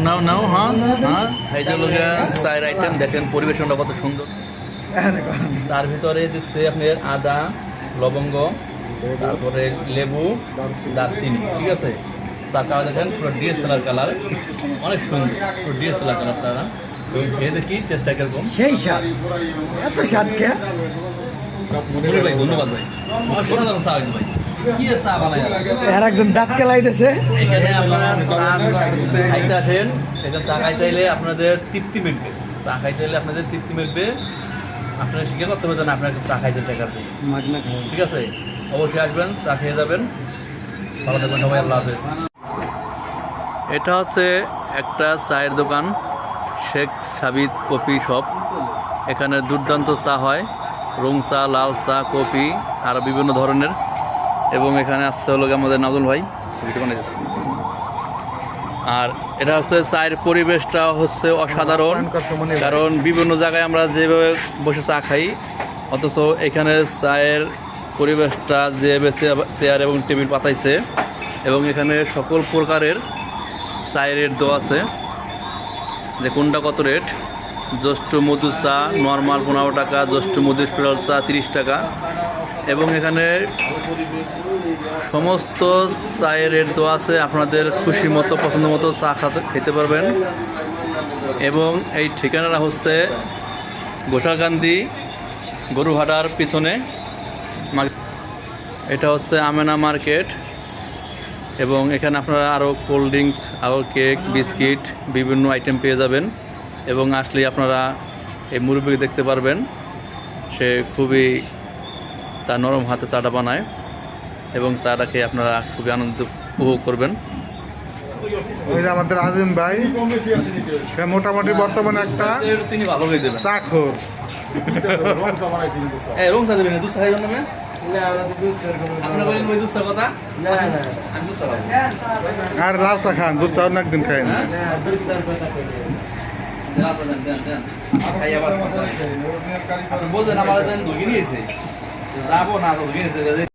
নাও নাও হ্যাঁ হ্যাঁ এই যে লোকেরা চায়ের আইটেম দেখেন পরিবেশনটা কত সুন্দর। তার ভিতরে দিচ্ছে আপনার আদা, লবঙ্গ, তারপরে লেবু, দারচিনি, ঠিক আছে। তার কালার দেখেন পুরো ডিএসএলআর কালার, অনেক সুন্দর পুরো ডিএসএলআর কালার। তারা খেয়ে দেখি টেস্টটা কিরকম। সেই স্বাদ, এত স্বাদ কে? ভাই ধন্যবাদ ভাই, অসাধারণ চা হয়েছে ভাই। কি চা বানায় আর একজন দাঁত কেলাইতেছে। এখানে আপনারা চা খাইতে আসেন, এখানে চা খাইতে এলে আপনাদের তৃপ্তি মিটবে। চা খাইতে এলে আপনাদের তৃপ্তি মিটবে। আপনারা স্বীকার করতে পারবেন আপনার চা খাইতে টাকা দিয়ে, ঠিক আছে। অবশ্যই আসবেন, চা খেয়ে যাবেন। ভালো থাকবেন সবাই, আল্লাহ হাফেজ। এটা হচ্ছে একটা চায়ের দোকান, শেখ সাবিত কফি শপ। এখানে দুর্দান্ত চা হয়, রং চা, লাল চা, কফি আর বিভিন্ন ধরনের। এবং এখানে আসছে হলো আমাদের নাজুল ভাই। আর এটা হচ্ছে চায়ের পরিবেশটা হচ্ছে অসাধারণ, কারণ বিভিন্ন জায়গায় আমরা যেভাবে বসে চা খাই, অথচ এখানে চায়ের পরিবেশটা যেভাবে চেয়ার এবং টেবিল পাতাইছে, এবং এখানে সকল প্রকারের চায়ের রেট দেওয়া আছে, যে কোনটা কত রেট। জ্যৈষ্ঠ মধু চা নর্মাল 15 টাকা, জ্যৈষ্ঠ মধু স্পেশাল চা 30 টাকা। এবং এখানে সমস্ত চায়ের রেট দেওয়া আছে, আপনাদের খুশি মতো পছন্দ মতো চা খেতে পারবেন। এবং এই ঠিকানাটা হচ্ছে গোসাকান্দি গরুহাটার পিছনে। এটা হচ্ছে আমেনা মার্কেট। এবং এখানে আপনারা আরও কোল্ড ড্রিঙ্কস, আরও কেক, বিস্কিট, বিভিন্ন আইটেম পেয়ে যাবেন। এবং আসলেই আপনারা এই মুরব্বিকে দেখতে পারবেন, সে খুবই তার নরম হাতে চাটা বানায়, এবং চাটা খেয়ে আপনারা খুবই আনন্দ উপভোগ করবেন। ওই যে আমাদের আজিম ভাই, সে মোটামুটি বর্তমানে একটা তিনি ভালো হয়ে যাবেন। চাখর। রং চা দেবেন, দুধ চা খাইবেন না? আপনার বলেন ওই দুধ চার কথা? আমি দুধ চা খাবো। আর লাল চা খান, দুধ চাও না একদিন খাইন। বলছেন আমার ধুয়ে নিয়েছে, যাবো না তো ধুয়ে নিয়েছে।